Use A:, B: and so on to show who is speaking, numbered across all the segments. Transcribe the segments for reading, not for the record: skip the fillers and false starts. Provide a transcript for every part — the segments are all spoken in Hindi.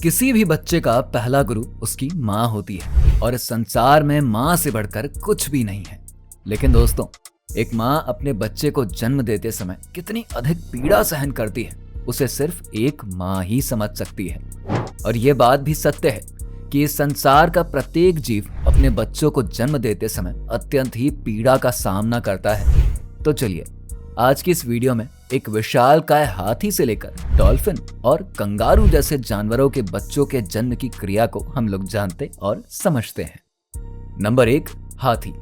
A: किसी भी बच्चे का पहला गुरु उसकी माँ होती है और इस संसार में माँ से बढ़कर कुछ भी नहीं है। लेकिन दोस्तों, एक माँ अपने बच्चे को जन्म देते समय कितनी अधिक पीड़ा सहन करती है, उसे सिर्फ एक माँ ही समझ सकती है। और ये बात भी सत्य है कि इस संसार का प्रत्येक जीव अपने बच्चों को जन्म देते समय अत्यंत ही पीड़ा का सामना करता है। तो चलिए, आज की इस वीडियो में एक विशालकाय हाथी से लेकर डॉल्फिन और कंगारू जैसे जानवरों के बच्चों के जन्म की क्रिया को हम लोग जानते और समझते हैं। नंबर 1, हाथी।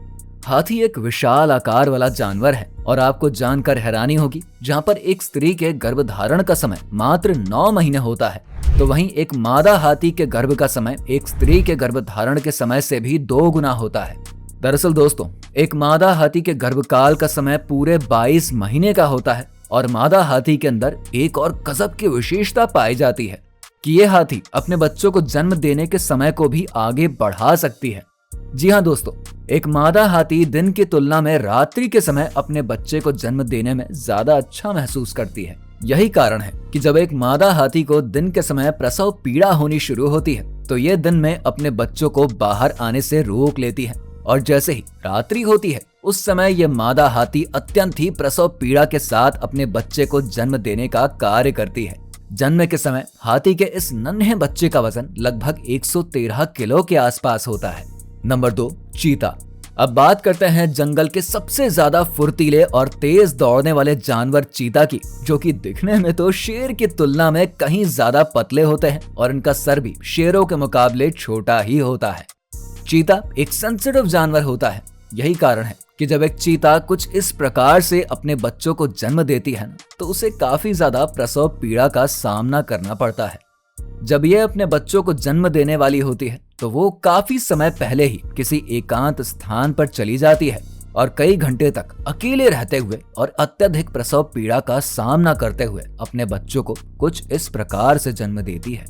A: हाथी एक विशाल आकार वाला जानवर है और आपको जानकर हैरानी होगी, जहां पर एक स्त्री के गर्भधारण का समय मात्र 9 महीने होता है, तो वहीं एक मादा हाथी के गर्भ का समय एक स्त्री के गर्भधारण के समय से भी 2 गुना होता है। दरअसल दोस्तों, एक मादा हाथी के गर्भकाल का समय पूरे 22 महीने का होता है और मादा हाथी के अंदर एक और गजब की विशेषता पाई जाती है कि ये हाथी अपने बच्चों को जन्म देने के समय को भी आगे बढ़ा सकती है। जी हाँ दोस्तों, एक मादा हाथी दिन की तुलना में रात्रि के समय अपने बच्चे को जन्म देने में ज्यादा अच्छा महसूस करती है। यही कारण है कि जब एक मादा हाथी को दिन के समय प्रसव पीड़ा होनी शुरू होती है, तो ये दिन में अपने बच्चों को बाहर आने से रोक लेती है और जैसे ही रात्रि होती है, उस समय यह मादा हाथी अत्यंत ही प्रसव पीड़ा के साथ अपने बच्चे को जन्म देने का कार्य करती है। जन्म के समय हाथी के इस नन्हे बच्चे का वजन लगभग 113 किलो के आसपास होता है। नंबर 2, चीता। अब बात करते हैं जंगल के सबसे ज्यादा फुर्तीले और तेज दौड़ने वाले जानवर चीता की, जो कि दिखने में तो शेर की तुलना में कहीं ज्यादा पतले होते हैं और इनका सर भी शेरों के मुकाबले छोटा ही होता है। चीता एक सेंसिटिव जानवर होता है। यही कारण है कि जब एक चीता कुछ इस प्रकार से अपने बच्चों को जन्म देती है तो उसे काफी ज्यादा प्रसव पीड़ा का सामना करना पड़ता है। जब ये अपने बच्चों को जन्म देने वाली होती है तो वो काफी समय पहले ही किसी एकांत स्थान पर चली जाती है और कई घंटे तक अकेले रहते हुए और अत्यधिक प्रसव पीड़ा का सामना करते हुए अपने बच्चों को कुछ इस प्रकार से जन्म देती है।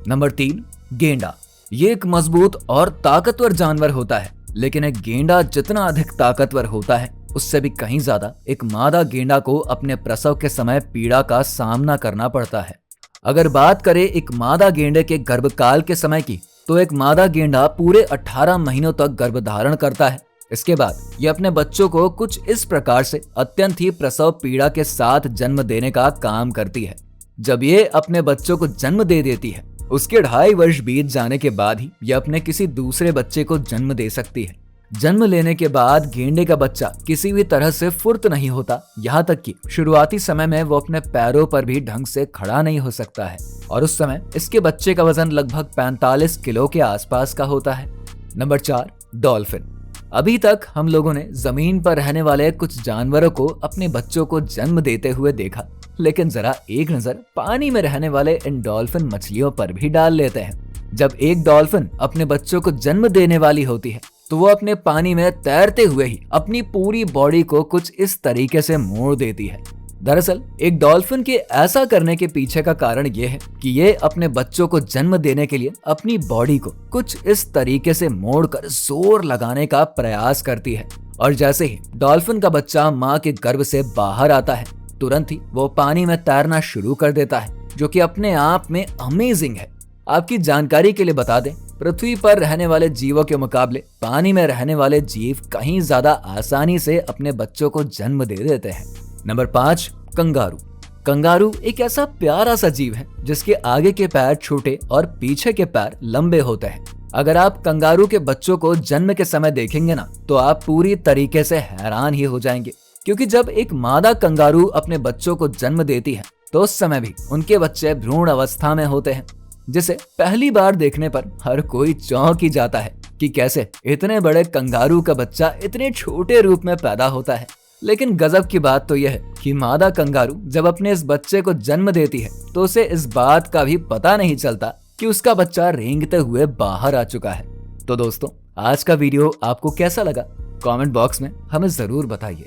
A: नंबर 3, गेंडा। ये एक मजबूत और ताकतवर जानवर होता है, लेकिन एक गेंडा जितना अधिक ताकतवर होता है, उससे भी कहीं ज्यादा एक मादा गेंडा को अपने प्रसव के समय पीड़ा का सामना करना पड़ता है। अगर बात करें एक मादा गेंडे के गर्भकाल के समय की, तो एक मादा गेंडा पूरे 18 महीनों तक गर्भधारण करता है। इसके बाद ये अपने बच्चों को कुछ इस प्रकार से अत्यंत ही प्रसव पीड़ा के साथ जन्म देने का काम करती है। जब ये अपने बच्चों को जन्म दे देती है, उसके 2.5 वर्ष बीत जाने के बाद ही यह अपने किसी दूसरे बच्चे को जन्म दे सकती है। जन्म लेने के बाद गेंडे का बच्चा किसी भी तरह से फुर्त नहीं होता, यहाँ तक कि शुरुआती समय में वो अपने पैरों पर भी ढंग से खड़ा नहीं हो सकता है और उस समय इसके बच्चे का वजन लगभग 45 किलो के आसपास का होता है। Number 4, dolphin. अभी तक हम लोगों ने जमीन पर रहने वाले कुछ जानवरों को अपने बच्चों को जन्म देते हुए देखा, लेकिन जरा एक नजर पानी में रहने वाले इन डॉल्फिन मछलियों पर भी डाल लेते हैं। जब एक डॉल्फिन अपने बच्चों को जन्म देने वाली होती है तो वो अपने पानी में तैरते हुए ही अपनी पूरी बॉडी को कुछ इस तरीके से मोड़ देती है। दरअसल एक डॉल्फिन के ऐसा करने के पीछे का कारण ये है कि ये अपने बच्चों को जन्म देने के लिए अपनी बॉडी को कुछ इस तरीके से मोड़कर जोर लगाने का प्रयास करती है और जैसे ही डॉल्फिन का बच्चा माँ के गर्भ से बाहर आता है, तुरंत ही वो पानी में तैरना शुरू कर देता है, जो कि अपने आप में अमेजिंग है। आपकी जानकारी के लिए बता दें, पृथ्वी पर रहने वाले जीवों के मुकाबले पानी में रहने वाले जीव कहीं ज्यादा आसानी से अपने बच्चों को जन्म दे देते हैं। Number 5, kangaroo. कंगारू एक ऐसा प्यारा सा जीव है जिसके आगे के पैर छोटे और पीछे के पैर लंबे होते हैं। अगर आप कंगारू के बच्चों को जन्म के समय देखेंगे ना, तो आप पूरी तरीके से हैरान ही हो जाएंगे, क्योंकि जब एक मादा कंगारू अपने बच्चों को जन्म देती है तो उस समय भी उनके बच्चे भ्रूण अवस्था में होते हैं, जिसे पहली बार देखने पर हर कोई चौंक ही जाता है कि कैसे इतने बड़े कंगारू का बच्चा इतने छोटे रूप में पैदा होता है। लेकिन गजब की बात तो यह है कि मादा कंगारू जब अपने इस बच्चे को जन्म देती है तो उसे इस बात का भी पता नहीं चलता कि उसका बच्चा रेंगते हुए बाहर आ चुका है। तो दोस्तों, आज का वीडियो आपको कैसा लगा, कमेंट बॉक्स में हमें जरूर बताइए।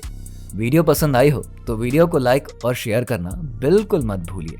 A: वीडियो पसंद आई हो तो वीडियो को लाइक और शेयर करना बिल्कुल मत भूलिए।